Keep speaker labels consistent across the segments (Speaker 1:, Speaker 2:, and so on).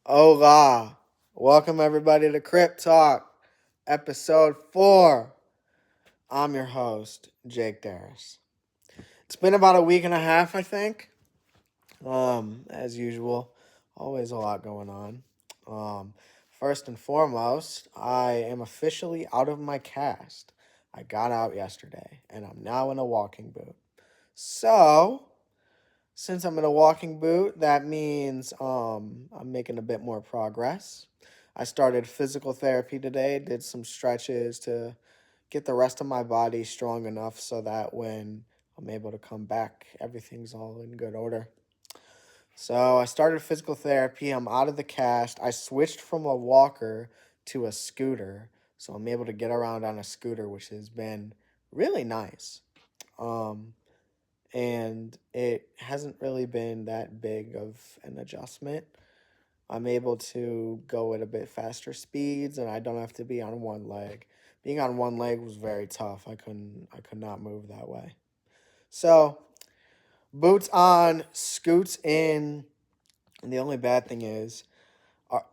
Speaker 1: Hola. Welcome everybody to Crypt Talk, episode 4. I'm your host, Jake Darris. It's been about a week and a half, I think. As usual, always a lot going on. First and foremost, I am officially out of my cast. I got out yesterday, and I'm now in a walking boot. So, since I'm in a walking boot, that means I'm making a bit more progress. I started physical therapy today, did some stretches to get the rest of my body strong enough so that when I'm able to come back, everything's all in good order. So I started physical therapy. I'm out of the cast. I switched from a walker to a scooter. So I'm able to get around on a scooter, which has been really nice. Um, and it hasn't really been that big of an adjustment. I'm able to go at a bit faster speeds, and I don't have to be on one leg. Being on one leg was very tough. I could not move that way. So, boots on, scoots in. And the only bad thing is,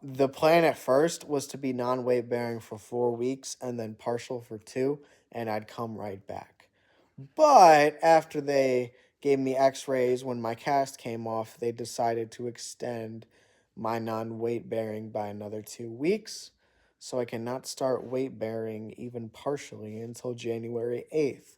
Speaker 1: the plan at first was to be non-weight bearing for 4 weeks and then partial for 2, and I'd come right back. But after they gave me x-rays when my cast came off, they decided to extend my non-weight bearing by another 2 weeks. So I cannot start weight bearing even partially until January 8th.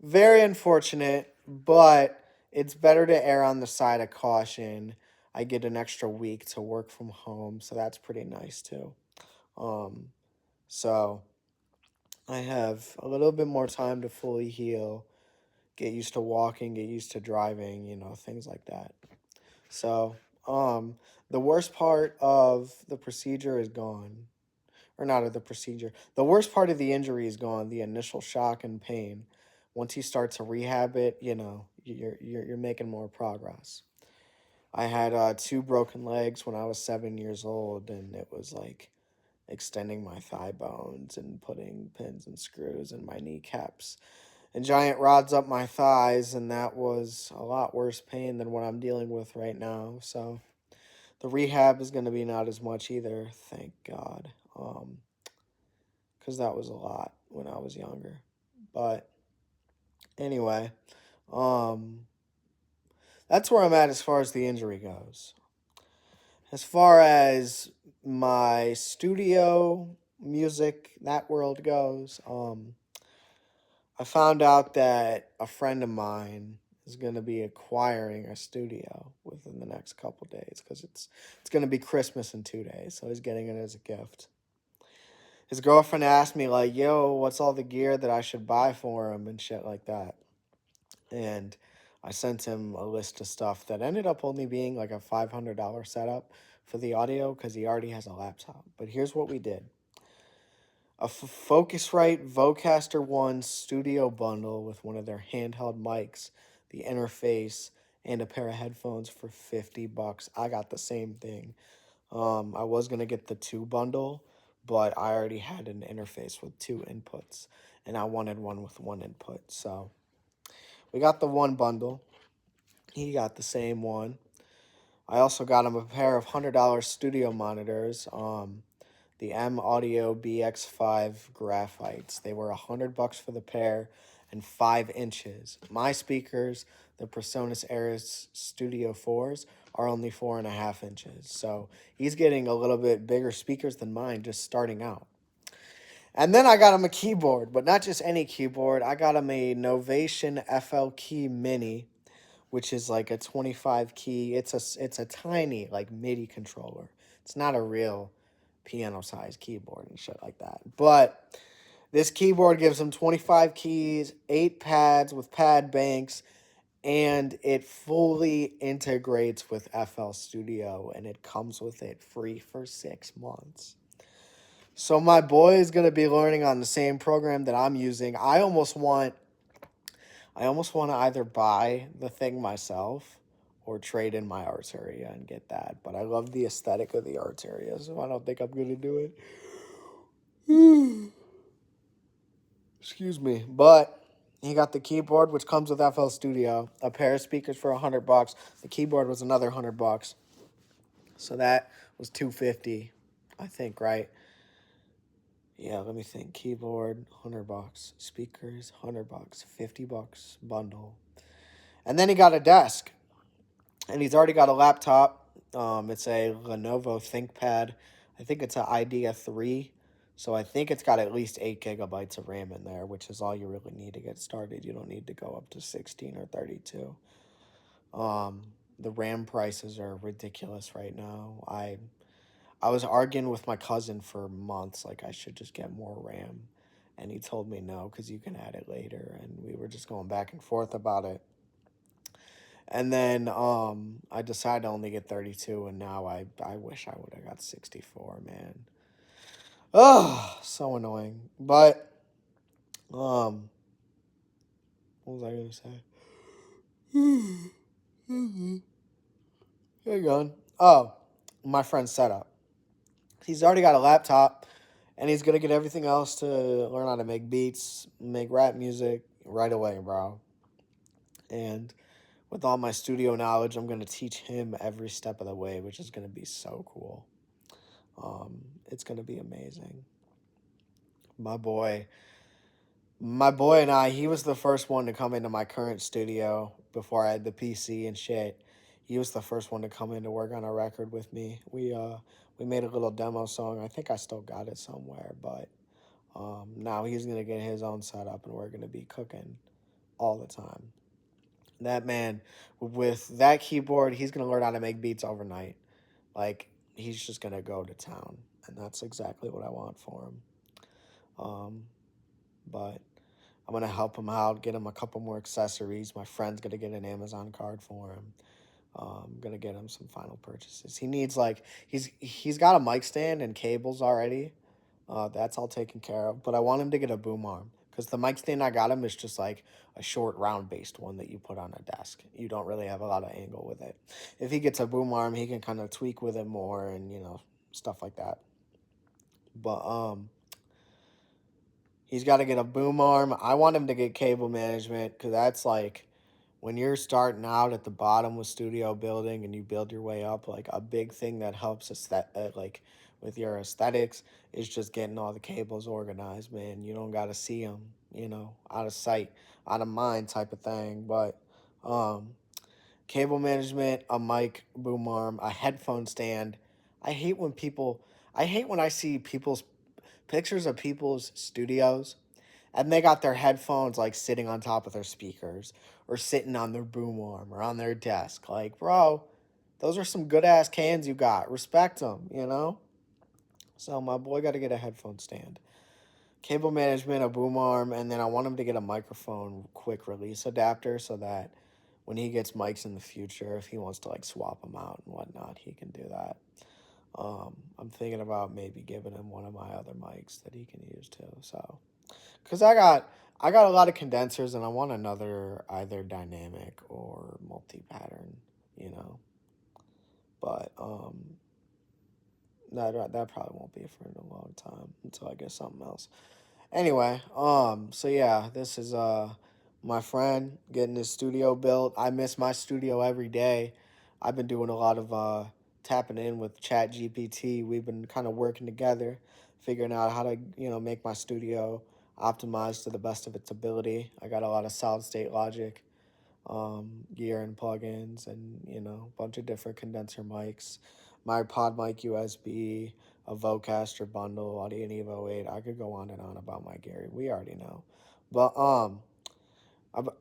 Speaker 1: Very unfortunate, but it's better to err on the side of caution. I get an extra week to work from home, so that's pretty nice too. Um, so I have a little bit more time to fully heal, get used to walking, get used to driving, things like that. So, um, the worst part of the procedure is gone. Or not of the procedure. The worst part of the injury is gone, the initial shock and pain. Once you start to rehab it, you're making more progress. I had 2 broken legs when I was 7 years old, and it was like extending my thigh bones and putting pins and screws in my kneecaps and giant rods up my thighs, and that was a lot worse pain than what I'm dealing with right now. So the rehab is going to be not as much either, thank God, because that was a lot when I was younger. But anyway, um, that's where I'm at as far as the injury goes. As far as my studio music, that world goes, I found out that a friend of mine is going to be acquiring a studio within the next couple days because it's going to be Christmas in 2 days, so he's getting it as a gift. His girlfriend asked me like, "Yo, what's all the gear that I should buy for him and shit like that?" And I sent him a list of stuff that ended up only being like a $500 setup for the audio because he already has a laptop. But here's what we did: a Focusrite Vocaster 1 studio bundle with one of their handheld mics, the interface, and a pair of headphones for $50. I got the same thing. I was gonna get the 2 bundle, but I already had an interface with 2 inputs, and I wanted one with 1 input. So we got the 1 bundle. He got the same one. I also got him a pair of $100 studio monitors. The M Audio BX5 graphites. They were $100 for the pair and 5 inches. My speakers, the Presonus Ares Studio 4s, are only 4.5 inches. So he's getting a little bit bigger speakers than mine just starting out. And then I got him a keyboard, but not just any keyboard. I got him a Novation FL Key Mini, which is like a 25 key. It's a tiny like MIDI controller. It's not a real piano sized keyboard and shit like that. But this keyboard gives them 25 keys, 8 pads with pad banks, and it fully integrates with FL Studio, and it comes with it free for 6 months. So my boy is going to be learning on the same program that I'm using. I almost want to either buy the thing myself or trade in my Arteria and get that. But I love the aesthetic of the Arteria, so I don't think I'm going to do it. Excuse me. But he got the keyboard, which comes with FL Studio, a pair of speakers for $100. The keyboard was another $100. So that was $250, I think, right? Yeah, let me think. Keyboard, $100. Speakers, $100. $50 bundle. And then he got a desk. And he's already got a laptop. It's a Lenovo ThinkPad. I think it's an IDEA 3. So I think it's got at least 8 gigabytes of RAM in there, which is all you really need to get started. You don't need to go up to 16 or 32. The RAM prices are ridiculous right now. I was arguing with my cousin for months, like I should just get more RAM. And he told me no, because you can add it later. And we were just going back and forth about it. And then I decided to only get 32, and now I wish I would have got 64, man. Oh, so annoying. But what was I gonna say? Here you go. Oh, my friend's setup. He's already got a laptop, and he's gonna get everything else to learn how to make beats, make rap music right away, bro. And with all my studio knowledge, I'm gonna teach him every step of the way, which is gonna be so cool. It's gonna be amazing. My boy, my boy and I, he was the first one to come into my current studio before I had the PC and shit. He was the first one to come in to work on a record with me. We made a little demo song. I think I still got it somewhere, but now he's gonna get his own setup, and we're gonna be cooking all the time. That man, with that keyboard, he's gonna learn how to make beats overnight. Like, he's just gonna go to town, and that's exactly what I want for him. Um, but I'm gonna help him out, get him a couple more accessories. My friend's gonna get an Amazon card for him. I'm gonna get him some final purchases. He needs, like, he's got a mic stand and cables already. That's all taken care of. But I want him to get a boom arm, because the mic stand I got him is just like a short round based one that you put on a desk. You don't really have a lot of angle with it. If he gets a boom arm, he can kind of tweak with it more, and stuff like that. But he's got to get a boom arm. I want him to get cable management, because that's like, when you're starting out at the bottom with studio building and you build your way up, like, a big thing that helps like with your aesthetics is just getting all the cables organized, man. You don't got to see them, out of sight, out of mind type of thing. But um, cable management, a mic, boom arm, a headphone stand. I hate when people, I hate when I see people's pictures of people's studios, and they got their headphones like sitting on top of their speakers, or sitting on their boom arm, or on their desk. Like, bro, those are some good ass cans you got. Respect them. So my boy got to get a headphone stand, cable management, a boom arm, and then I want him to get a microphone quick release adapter, so that when he gets mics in the future, if he wants to like swap them out and whatnot, he can do that. I'm thinking about maybe giving him one of my other mics that he can use too. So, because I got a lot of condensers, and I want another either dynamic or multi-pattern, you know. But that probably won't be for a long time until I get something else. Anyway, so yeah, this is my friend getting his studio built. I miss my studio every day. I've been doing a lot of tapping in with Chat GPT. We've been kind of working together, figuring out how to make my studio optimized to the best of its ability. I got a lot of solid state logic gear and plugins, and a bunch of different condenser mics, my pod mic USB, a Vocaster bundle, Audio Evo 8. I could go on and on about my gear. We already know. But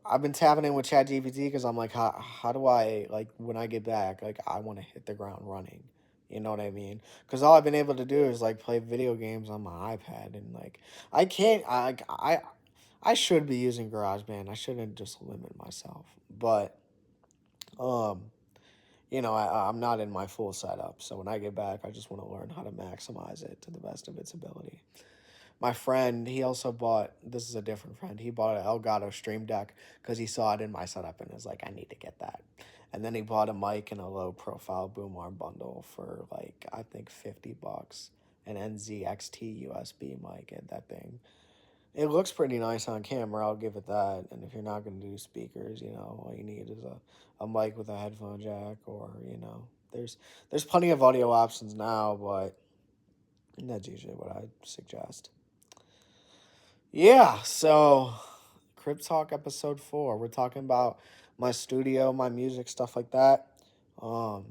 Speaker 1: I've been tapping in with ChatGPT, because I'm like, how do I, like, when I get back, like, I want to hit the ground running. You know what I mean? Because all I've been able to do is like play video games on my iPad, and like I can't. I should be using GarageBand. I shouldn't just limit myself. But um, I'm not in my full setup. So when I get back, I just want to learn how to maximize it to the best of its ability. My friend, he also bought, this is a different friend, he bought an Elgato Stream Deck, because he saw it in my setup and was like, I need to get that. And then he bought a mic and a low profile boom arm bundle for like, I think $50. An NZXT USB mic, and that thing, it looks pretty nice on camera, I'll give it that. And if you're not going to do speakers, all you need is a mic with a headphone jack, or, there's plenty of audio options now, but that's usually what I suggest. Yeah, so Crip Talk episode 4. We're talking about my studio, my music, stuff like that. Um,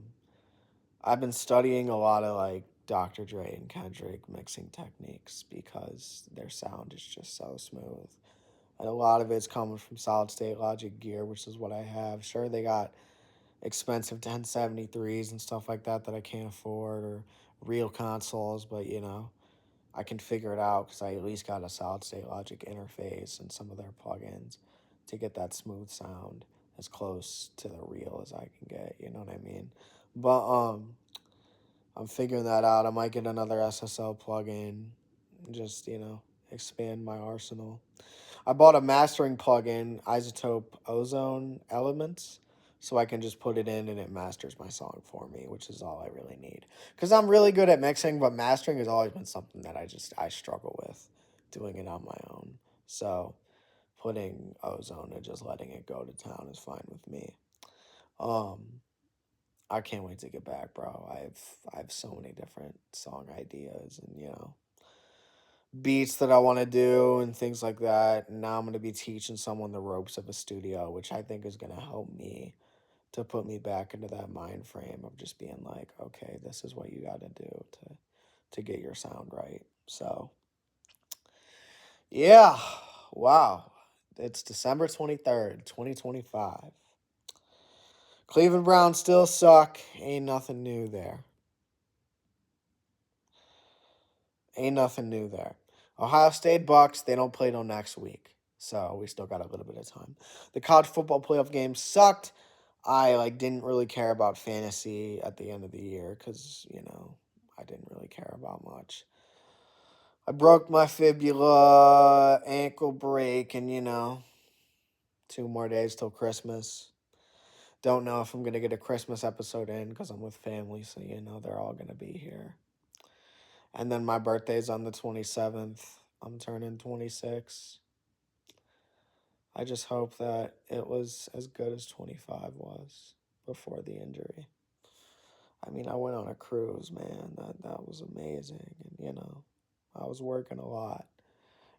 Speaker 1: I've been studying a lot of like Dr. Dre and Kendrick mixing techniques because their sound is just so smooth. And a lot of it's coming from solid state logic gear, which is what I have. Sure, they got expensive 1073s and stuff like that I can't afford, or real consoles, but I can figure it out because I at least got a solid state logic interface and some of their plugins to get that smooth sound as close to the real as I can get. You know what I mean? But I'm figuring that out. I might get another SSL plugin, just expand my arsenal. I bought a mastering plugin, Isotope Ozone Elements, so I can just put it in and it masters my song for me, which is all I really need. Because I'm really good at mixing, but mastering has always been something that I struggle with doing it on my own. So putting Ozone and just letting it go to town is fine with me. I can't wait to get back, bro. I have so many different song ideas and beats that I want to do and things like that. And now I'm going to be teaching someone the ropes of a studio, which I think is going to help me to put me back into that mind frame of just being like, okay, this is what you got to do to get your sound right. So, yeah. Wow. It's December 23rd, 2025. Cleveland Browns still suck. Ain't nothing new there. Ain't nothing new there. Ohio State Bucks, they don't play till next week. So we still got a little bit of time. The college football playoff game sucked. I didn't really care about fantasy at the end of the year because, I didn't really care about much. I broke my fibula, ankle break, and 2 more days till Christmas. Don't know if I'm going to get a Christmas episode in because I'm with family, so they're all going to be here. And then my birthday's on the 27th. I'm turning 26. I just hope that it was as good as 25 was before the injury. I mean, I went on a cruise, man. That was amazing. And, I was working a lot.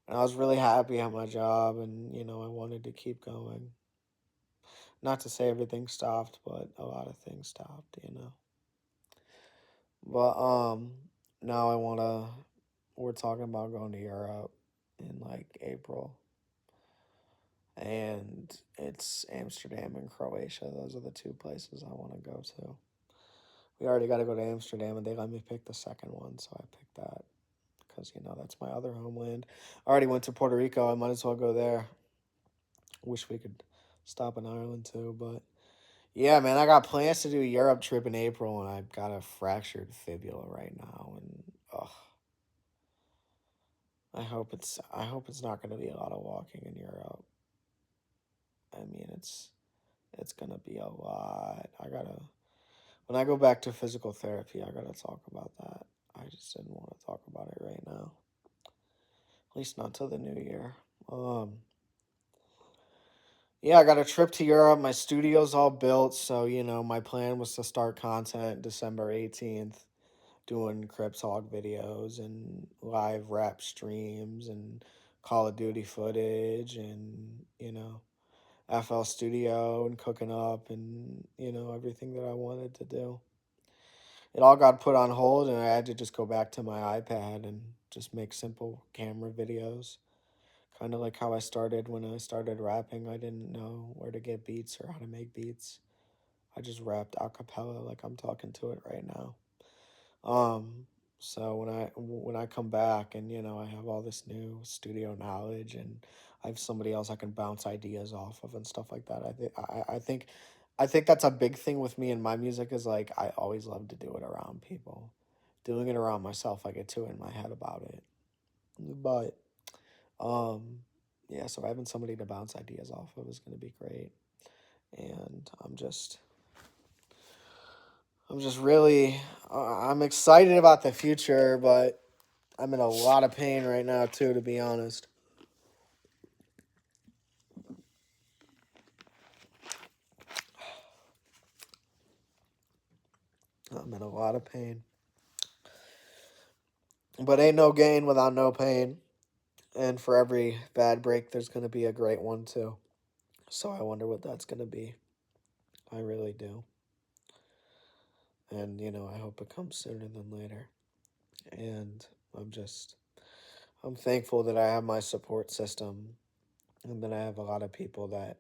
Speaker 1: And I was really happy at my job, and, I wanted to keep going. Not to say everything stopped, but a lot of things stopped. But, now we're talking about going to Europe in, April. And it's Amsterdam and Croatia. Those are the 2 places I want to go to. We already got to go to Amsterdam, and they let me pick the second one, so I picked that because, that's my other homeland. I already went to Puerto Rico. I might as well go there. Wish we could stop in Ireland, too, but yeah, man, I got plans to do a Europe trip in April, and I've got a fractured fibula right now, and I hope it's not going to be a lot of walking in Europe. I mean, it's going to be a lot. When I go back to physical therapy, I gotta talk about that. I just didn't want to talk about it right now. At least not till the new year. Yeah, I got a trip to Europe. My studio's all built, so my plan was to start content December 18th, doing Crip Talk videos and live rap streams and Call of Duty footage and FL Studio and cooking up and everything that I wanted to do. It all got put on hold, and I had to just go back to my iPad and just make simple camera videos. Kind of like how I started when I started rapping. I didn't know where to get beats or how to make beats. I just rapped a cappella like I'm talking to it right now. Um, so when I come back and I have all this new studio knowledge and I have somebody else I can bounce ideas off of and stuff like that. I think that's a big thing with me and my music is I always love to do it around people. Doing it around myself, I get too in my head about it. But um, yeah, so having somebody to bounce ideas off of is going to be great. And I'm just really, I'm excited about the future, but I'm in a lot of pain right now too, to be honest. I'm in a lot of pain. But ain't no gain without no pain. And for every bad break, there's going to be a great one, too. So I wonder what that's going to be. I really do. And, I hope it comes sooner than later. And I'm thankful that I have my support system and that I have a lot of people that,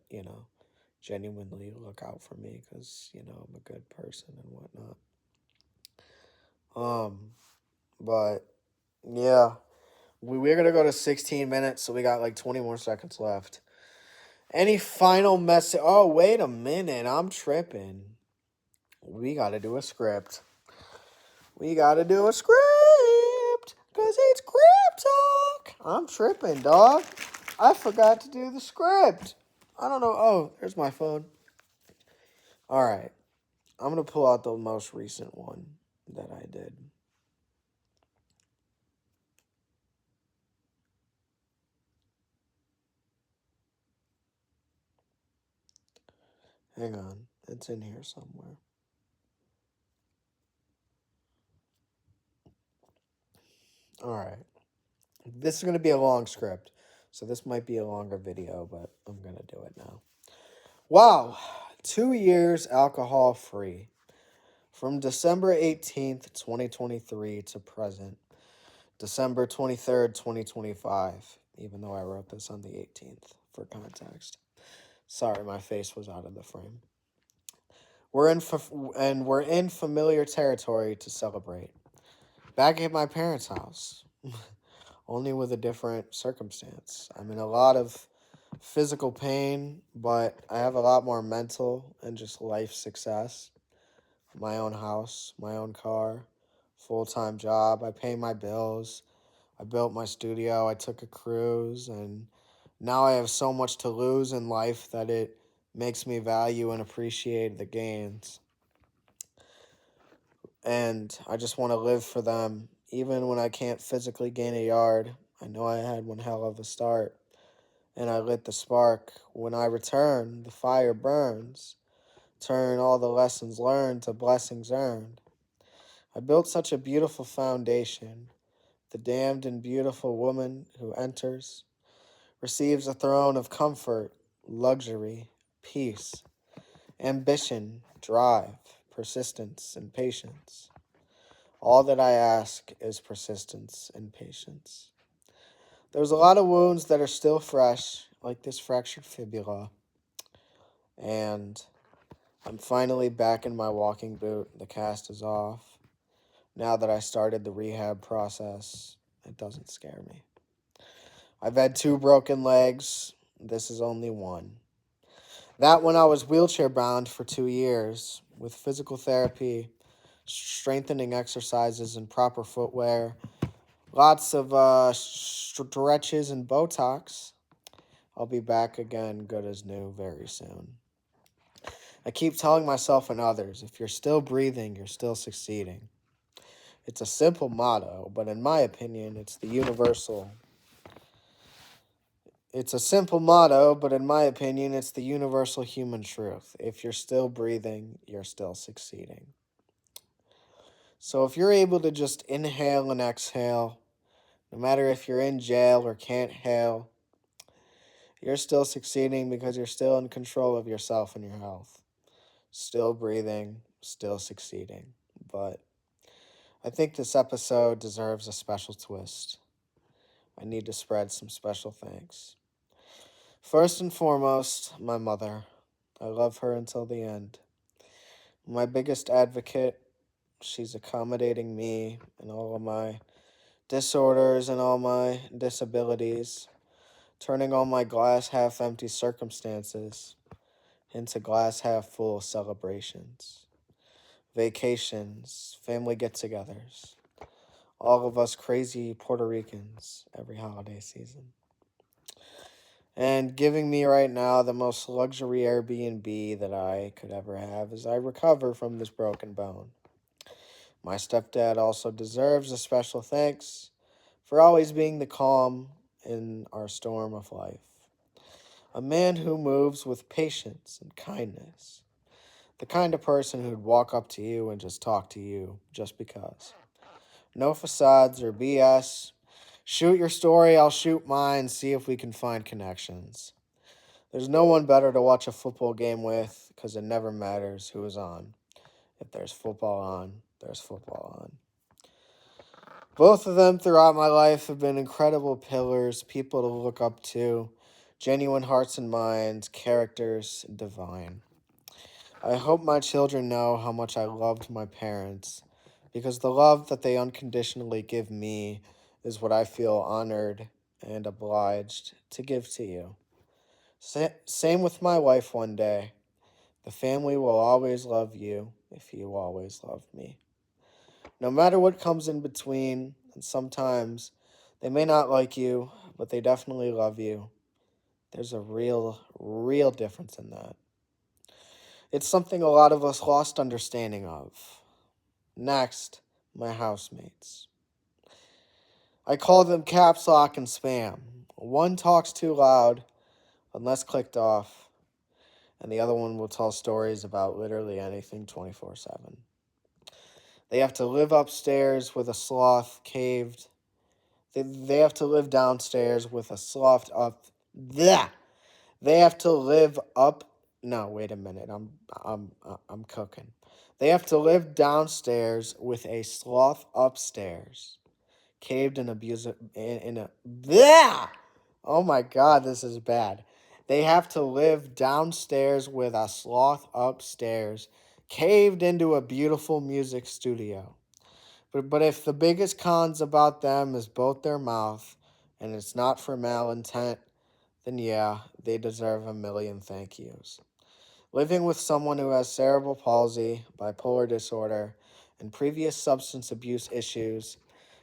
Speaker 1: genuinely look out for me because, I'm a good person and whatnot. But yeah, we're going to go to 16 minutes, so we got like 20 more seconds left. Any final message? Oh, wait a minute. I'm tripping. We got to do a script. Because it's Script Talk. I'm tripping, dog. I forgot to do the script. I don't know. Oh, there's my phone. All right. I'm going to pull out the most recent one that I did. Hang on. It's in here somewhere. All right. This is going to be a long script. So this might be a longer video, but I'm going to do it now. Wow. 2 years alcohol free. From December 18th, 2023 to present. December 23rd, 2025. Even though I wrote this on the 18th for context. Sorry, my face was out of the frame. We're in familiar territory to celebrate. Back at my parents' house. Only with a different circumstance. I'm in a lot of physical pain, but I have a lot more mental and just life success. My own house, my own car, full-time job. I pay my bills. I built my studio. I took a cruise, and now I have so much to lose in life that it makes me value and appreciate the gains. And I just want to live for them. Even when I can't physically gain a yard, I know I had one hell of a start. And I lit the spark. When I return, the fire burns. Turn all the lessons learned to blessings earned. I built such a beautiful foundation. The damned and beautiful woman who enters receives a throne of comfort, luxury, peace, ambition, drive, persistence, and patience. All that I ask is persistence and patience. There's a lot of wounds that are still fresh, like this fractured fibula. And I'm finally back in my walking boot. The cast is off. Now that I started the rehab process, it doesn't scare me. I've had 2 broken legs. This is only one. That when I was wheelchair bound for 2 years, with physical therapy, strengthening exercises, and proper footwear, lots of stretches and Botox. I'll be back again, good as new, very soon. I keep telling myself and others, if you're still breathing, you're still succeeding. It's a simple motto, but in my opinion, it's the universal. It's a simple motto, but in my opinion, it's the universal human truth. If you're still breathing, you're still succeeding. So if you're able to just inhale and exhale, no matter if you're in jail or can't hail, you're still succeeding because you're still in control of yourself and your health. Still breathing, still succeeding. But I think this episode deserves a special twist. I need to spread some special thanks. First and foremost, my mother. I love her until the end. My biggest advocate. She's accommodating me and all of my disorders and all my disabilities, turning all my glass half empty circumstances into glass half full celebrations, vacations, family get togethers, all of us crazy Puerto Ricans every holiday season. And giving me right now the most luxury Airbnb that I could ever have as I recover from this broken bone. My stepdad also deserves a special thanks for always being the calm in our storm of life. A man who moves with patience and kindness. The kind of person who'd walk up to you and just talk to you just because. No facades or BS. Shoot your story, I'll shoot mine, see if we can find connections. There's no one better to watch a football game with because it never matters who is on. If there's football on, there's football on. Both of them throughout my life have been incredible pillars, people to look up to, genuine hearts and minds, characters divine. I hope my children know how much I loved my parents, because the love that they unconditionally give me is what I feel honored and obliged to give to you. Same with my wife one day. The family will always love you if you always love me. No matter what comes in between, and sometimes they may not like you, but they definitely love you. There's a real difference in that. It's something a lot of us lost understanding of. Next, my housemates. I call them caps lock and spam. One talks too loud, unless clicked off, and the other one will tell stories about literally anything 24/7. They have to live upstairs with a sloth caved. They have to live downstairs with a sloth up. Bleh! They have to live up. No, wait a minute. I'm cooking. They have to live downstairs with a sloth upstairs, caved and abusive in a. Bleh! Oh my God, this is bad. They have to live downstairs with a sloth upstairs, caved into a beautiful music studio. But if the biggest cons about them is both their mouth, and it's not for malintent, then yeah, they deserve a million thank yous. Living with someone who has cerebral palsy, bipolar disorder, and previous substance abuse issues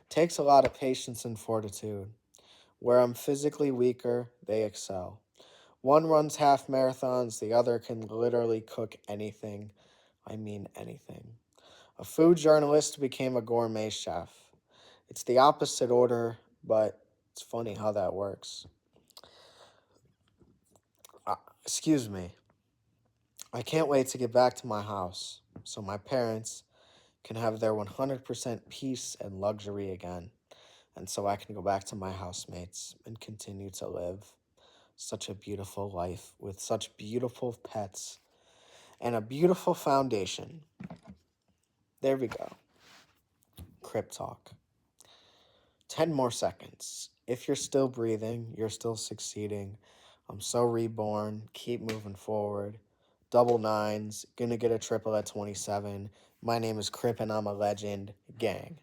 Speaker 1: takes a lot of patience and fortitude. Where I'm physically weaker, they excel. One runs half marathons, the other can literally cook anything. I mean anything. A food journalist became a gourmet chef. It's the opposite order, but it's funny how that works. Excuse me. I can't wait to get back to my house so my parents can have their 100% peace and luxury again, and so I can go back to my housemates and continue to live such a beautiful life with such beautiful pets and a beautiful foundation. There we go. Crypt talk. 10 more seconds. If you're still breathing, you're still succeeding. I'm so reborn. Keep moving forward. Double nines. Gonna get a triple at 27. My name is Crip and I'm a legend. Gang.